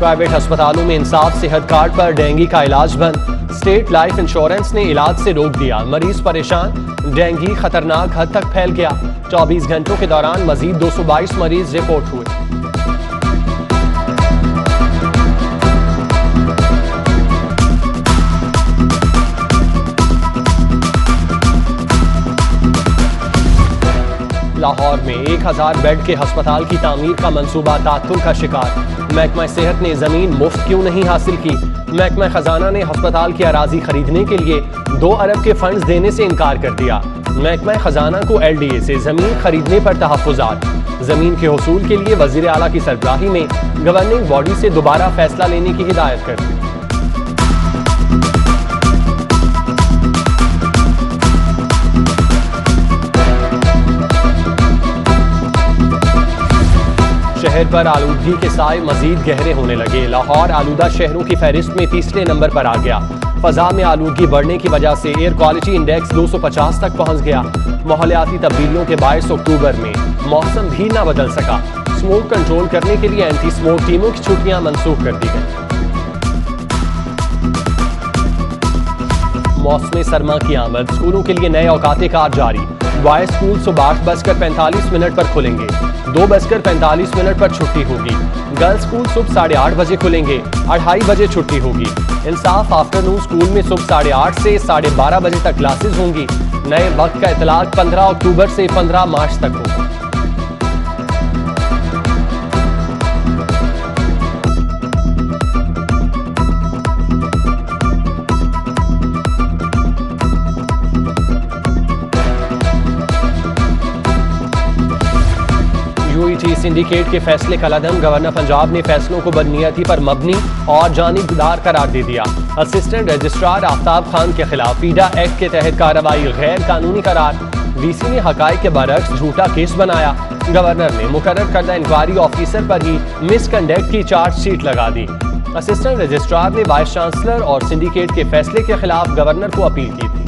Private अस्पतालों में इंसाफ सेहत कार्ड पर डेंगू का इलाज बंद। स्टेट लाइफ इंश्योरेंस ने इलाज से रोक दिया। मरीज परेशान, डेंगू खतरनाक हद तक फैल गया। 24 घंटों के दौरान मजीद 222 मरीज रिपोर्ट हुए। लाहौर में 1000 बेड के अस्पताल की तामीर का मंसूबा तात्तुल का शिकार। महकमा सेहत ने जमीन मुफ्त क्यों नहीं हासिल की? महकमा खजाना ने अस्पताल की अराजी खरीदने के लिए 2 अरब के फंड्स देने से इनकार कर दिया। महकमा खजाना को LDA से जमीन खरीदने पर तहफ्फुज़ात। जमीन के हसूल के लिए वजीर आला की सरबराही में गवर्निंग बॉडी से दोबारा फैसला लेने की हिदायत कर दी। शहर पर आलूदगी के साए मजीद गहरे होने लगे। लाहौर आलूदा शहरों की फहरिस्त में तीसरे नंबर पर आ गया। फजा में आलूदगी बढ़ने की वजह से एयर क्वालिटी इंडेक्स 250 तक पहुंच गया। माहौलियाती तब्दीलियों के बायस अक्टूबर में मौसम भी न बदल सका। स्मोक कंट्रोल करने के लिए एंटी स्मोक टीमों की छुट्टियां मनसूख कर दी गई। मौसम सरमा की आमद, स्कूलों के लिए नए औकाते कार जारी। बॉयज स्कूल सुबह 8:45 पर खुलेंगे। 2:45 पर छुट्टी होगी। गर्ल्स स्कूल सुबह 8:30 बजे खुलेंगे। 2:30 बजे छुट्टी होगी। इंसाफ आफ्टरनून स्कूल में सुबह 8:30 से 12:30 बजे तक क्लासेस होंगी। नए वक्त का इतलाक 15 अक्टूबर से 15 मार्च तक होगा। यूईटी सिंडिकेट के फैसले का लदम, गवर्नर पंजाब ने फैसलों को बदनीयती पर मबनी और जानिबदार करार दे दिया। असिस्टेंट रजिस्ट्रार आफ्ताब खान के खिलाफ पीडा एक्ट के तहत कार्रवाई गैर कानूनी करार। डीसी ने हकायक के बरक्स झूठा केस बनाया। गवर्नर ने मुकर्रर करदा इंक्वायरी ऑफिसर पर ही मिसकंडक्ट की चार्जशीट लगा दी। असिस्टेंट रजिस्ट्रार ने वाइस चांसलर और सिंडिकेट के फैसले के खिलाफ गवर्नर को अपील की थी।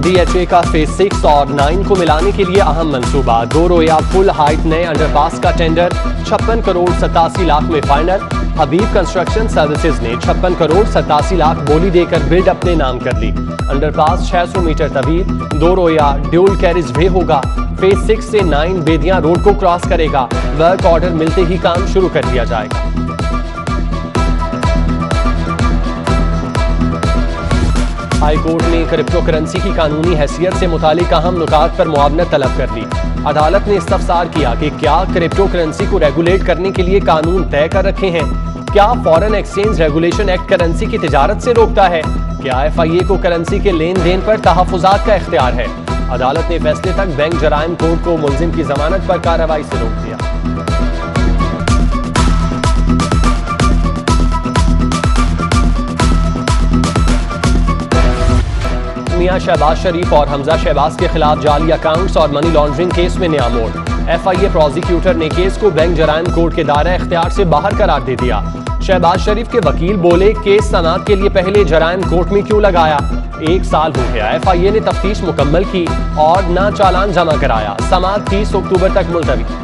DHA का फेज 6 और 9 को मिलाने के लिए अहम मंसूबा। 2 रोया फुल हाइट नए अंडरपास का टेंडर 56 करोड़ 87 लाख में फाइनल। हबीब कंस्ट्रक्शन सर्विसेज ने 56 करोड़ 87 लाख बोली देकर बिल्ड अपने नाम कर ली। अंडरपास 600 मीटर तवील 2 रोया ड्यूल कैरिज वे होगा। फेज 6 से 9 बेदियां रोड को क्रॉस करेगा। वर्क ऑर्डर मिलते ही काम शुरू कर दिया जाएगा। हाई कोर्ट ने क्रिप्टो करेंसी की कानूनी हैसियत से मुतालिक अहम नुकात पर मुआवनत तलब कर ली। अदालत ने इस्तफसार किया कि क्या क्रिप्टो करेंसी को रेगुलेट करने के लिए कानून तय कर रखे हैं? क्या foreign exchange regulation act currency की तिजारत से रोकता है? क्या FIA को करेंसी के लेन देन पर तहफ्फुज़ात का इख्तियार है? अदालत ने फैसले तक बैंक जराइम कोर्ट को मुलजिम की जमानत पर कार्रवाई से रोक दिया। मियां शहबाज शरीफ और हमजा शहबाज के खिलाफ जाली अकाउंट्स और मनी लॉन्ड्रिंग केस में नया मोड़। FIA प्रोसिक्यूटर ने केस को बैंक जराइम कोर्ट के दायरे इख्तियार से बाहर करार दे दिया। शहबाज शरीफ के वकील बोले, केस समाअत के लिए पहले जराइम कोर्ट में क्यों लगाया? 1 साल हो गया। FIA ने तफ्तीश मुकम्मल की और ना चालान जमा कराया। समाअत 30 अक्टूबर तक मुलतवी।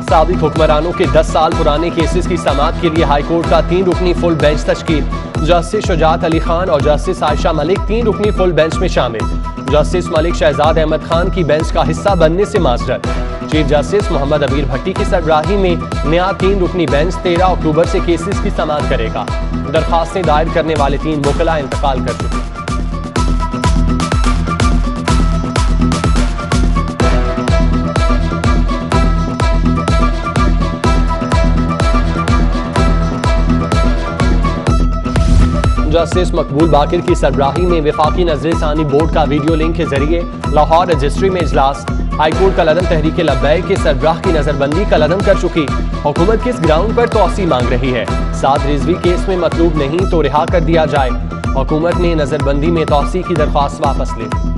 साबिक हुक्मरानों के 10 साल पुराने केसेस की समाअत के लिए हाई कोर्ट का 3 रुकनी फुल बेंच तश्कील। जस्टिस शुजात अली खान और जस्टिस आयशा मलिक 3 रुकनी फुल बेंच में शामिल। जस्टिस मलिक शहजाद अहमद खान की बेंच का हिस्सा बनने से माजरत। चीफ जस्टिस मोहम्मद अबीर भट्टी की सरबराही में नया 3 रुकनी बेंच 13 अक्टूबर से केसेस की समाअत करेगा। दरखास्तें दायर करने वाले 3 वकला इंतकाल कर चुके। जस्टिस मकबूल बाकिर की सरबराही में वफाकी नजरसानी बोर्ड का वीडियो लिंक के जरिए लाहौर रजिस्ट्री में इजलास। हाईकोर्ट का लदम तहरीक लब्बैक के सरबराह की नजरबंदी का लदम कर चुकी। हुकूमत किस ग्राउंड पर तौसी मांग रही है? साद रिजवी केस में मतलूब नहीं तो रिहा कर दिया जाए। हुकूमत ने नजरबंदी में तौसी की दरख्वास्त वापस ले ली।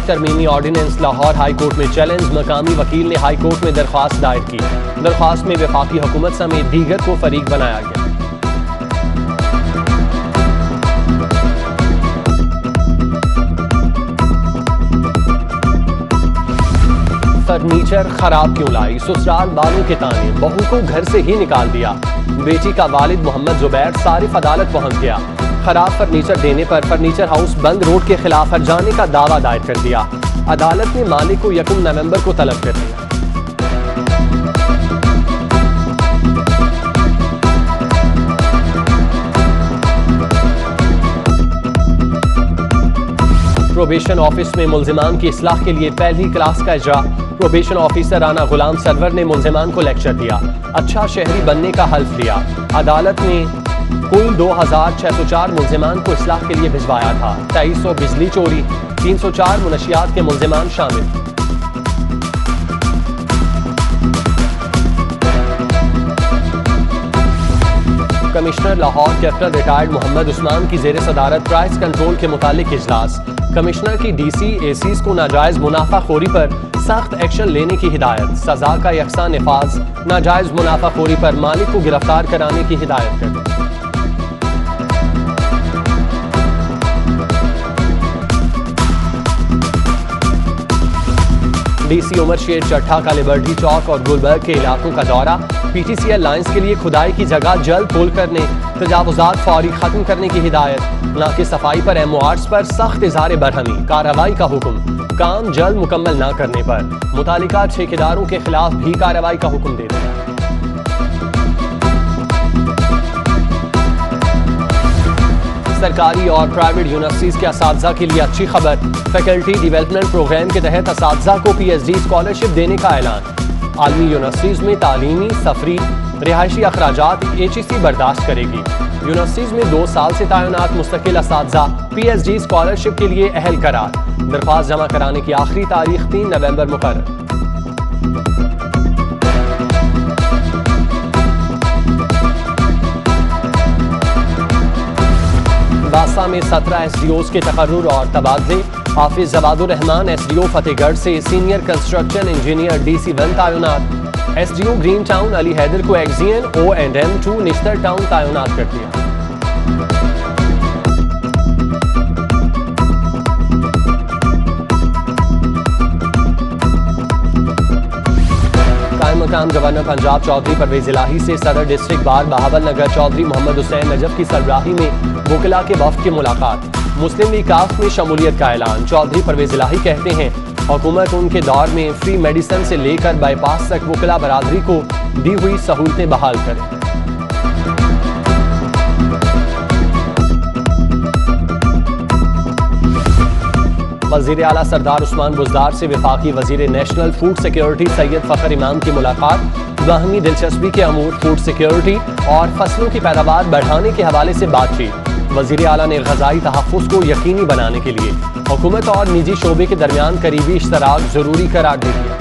तरमीमी ऑर्डिनेंस लाहौर हाई कोर्ट में चैलेंज। मकामी वकील ने हाई कोर्ट में दरख्वास्त दायर की। दरख्वास्त में वफाकी हुकूमत समेत दीगर को फरीक बनाया गया। फर्नीचर खराब क्यों लाई, ससुराल वालों के ताने, बहू को घर से ही निकाल दिया। बेटी का वालिद मोहम्मद जुबैर सारिफ अदालत पहुंच गया। खराब फर्नीचर देने पर फर्नीचर हाउस बंद रोड के खिलाफ हर्जाने का दावा दायर कर दिया। अदालत ने मालिक को 1 नवंबर को तलब कर दिया। प्रोबेशन ऑफिस में मुल्जिमान की इस्लाह के लिए पहली क्लास का इजरा। प्रोबेशन ऑफिसर राना गुलाम सरवर ने मुल्जिमान को लेक्चर दिया। अच्छा शहरी बनने का हल्फ लिया। अदालत ने कुल 2604 मुल्जिमान को इस्लाह के लिए भिजवाया था। 2300 बिजली चोरी, 304 मुनशियात के मुल्जिमान शामिल। Commissioner Lahore captain retired Mohammad Usman की जेर सदारत प्राइस कंट्रोल के मुतालिक इजलास। कमिश्नर की डीसी एसीज को नाजायज मुनाफाखोरी पर सख्त एक्शन लेने की हिदायत। सजा का यकसा निफाज। नाजायज मुनाफाखोरी पर मालिक को गिरफ्तार कराने की हिदायत कर दी। डीसी उमर शेर चट्ठा का लिबर्टी चौक और गुलबर्ग के इलाकों का दौरा। पीटीसीएल लाइंस के लिए खुदाई की जगह जल्द पुल करने, तजावुजात फौरी खत्म करने की हिदायत। नाके सफाई पर एमओआर्स पर सख्त इज़हार बरहमी, कार्रवाई का हुक्म। काम जल्द मुकम्मल न करने पर मुतालिका ठेकेदारों के खिलाफ भी कार्रवाई का हुक्म दे दिया। सरकारी और प्राइवेट यूनिवर्सिटीज के असातिज़ा के लिए अच्छी खबर। फैकल्टी डेवलपमेंट प्रोग्राम के तहत असातिज़ा को पीएचडी स्कॉलरशिप देने का ऐलान। आलमी यूनिवर्सिटीज में तालीमी, सफरी, रिहायशी अखराजात HEC बर्दाश्त करेगी। यूनिवर्सिटीज में 2 साल से तैनात मुस्तकिल असातिज़ा पीएचडी स्कॉलरशिप के लिए अहल करार। दरख्वास्त जमा कराने की आखिरी तारीख 3 नवंबर मुकर्रर। बासा में 17 SDOs के तकर्रुर और तबादले। हाफिज जवादुर रहमान SDO फतेहगढ़ से सीनियर कंस्ट्रक्शन इंजीनियर DC1 तैनात। SDO green town Ali Haider को एक्जियन O&M2 निश्तर टाउन तैनात कर दिया। कायम मकाम गवर्नर पंजाब चौधरी परवेज इलाही से सदर डिस्ट्रिक्ट बार बहावल नगर चौधरी मोहम्मद हुसैन नजफ की सरबराही में वकिला के वफ्द की मुलाकात। मुस्लिम लीग काफ में शमूलियत का ऐलान। चौधरी परवेज इलाही कहते हैं हुकूमत उनके दौर में फ्री मेडिसिन से लेकर बाईपास तक वकिला बरादरी को दी हुई सहूलतें बहाल करे। वजीर आला सरदार उस्मान बुज़दार से वफाकी वजीर national food security Syed Fakhar इमाम की मुलाकात। बाहमी दिलचस्पी के अमूर फूड सिक्योरिटी और फसलों की पैदावार बढ़ाने के हवाले से बातचीत। वजीर आला ने ग़ज़ाई तहफ़्फ़ुज़ को यकीनी बनाने के लिए हुकूमत और निजी शोबे के दरमियान करीबी इश्तराक जरूरी करार दे दिया।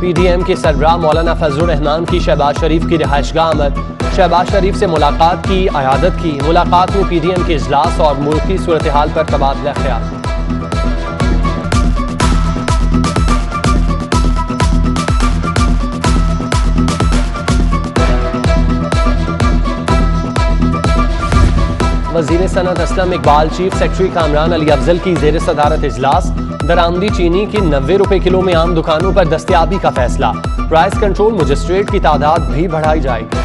PDM के सरबराह मौलाना फजलुर रहमान की शहबाज शरीफ की रिहाइशगाह आमद। शहबाज शरीफ से मुलाकात की, अयादत की। मुलाकात में PDM के इजलास और मुल्क की सूरत हाल पर तबादला ख्याल। वजीर सनत असलम इकबाल, चीफ सेक्रेटरी कामरान अली अफजल की जेर सदारत इजलास। दरामदी चीनी की 90 रुपए किलो में आम दुकानों पर दस्तयाबी का फैसला। प्राइस कंट्रोल मजिस्ट्रेट की तादाद भी बढ़ाई जाएगी।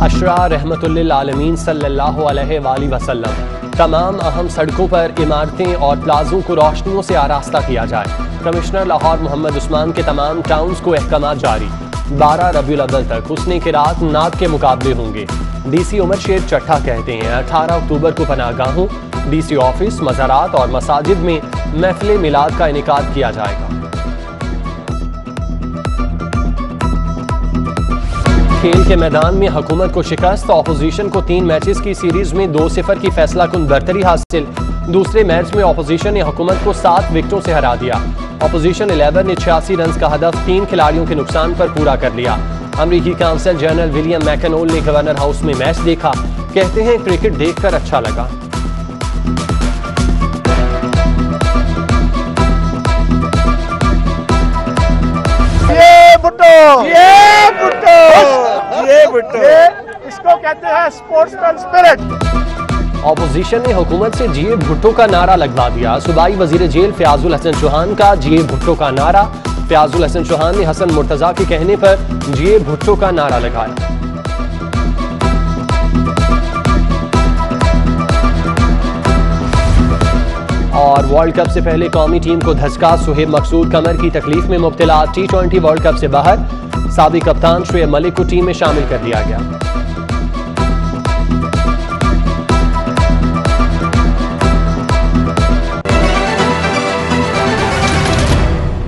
अशरा रहमतुल्लिल आलमीन सल्लल्लाहु अलैहि वसल्लम। तमाम अहम सड़कों पर इमारतें और प्लाजों को रोशनियों से आरास्ता किया जाए। कमिश्नर लाहौर मोहम्मद उस्मान के तमाम टाउन्स को अहकामात जारी। 12 रबीउल अव्वल तक हुस्ने के रात नात के मुकाबले होंगे। DC उमर शेर चट्ठा कहते हैं 18 अक्टूबर को पनाहगाहों, DC ऑफिस, मज़ारात और मसाजिद में महफिल मिलाद का इनेकाद किया जाएगा। खेल के मैदान में हुकूमत को शिकस्त, ऑपोजिशन को 3 मैचेस की सीरीज में 2-0 की फैसला कुन बरतरी हासिल। दूसरे मैच में ऑपोजिशन ने हुकूमत को 7 विकेटों से हरा दिया। ऑपोजिशन 11 ने 86 रन का हदफ 3 खिलाड़ियों के नुकसान पर पूरा कर लिया। अमरीकी काउंसिल जनरल विलियम मैकनोल ने गवर्नर हाउस में मैच देखा। कहते हैं क्रिकेट देखकर अच्छा लगा। इसको कहते हैं स्पोर्ट्समैन स्पिरिट। ऑपोजिशन ने हुकूमत से जीए भुट्टो का नारा लगवा दिया। सूबाई वजीर जेल फयाजुल हसन चौहान का जीए भुट्टो का नारा। फयाजुल हसन चौहान ने हसन मुर्तजा के कहने पर जीए भुट्टो का नारा लगाया। और वर्ल्ड कप से पहले कौमी टीम को धसका, सुहेब मकसूद कमर की तकलीफ में मुब्तला। T20 वर्ल्ड कप से बाहर। साबिक कप्तान शुएब मलिक को टीम में शामिल कर दिया गया।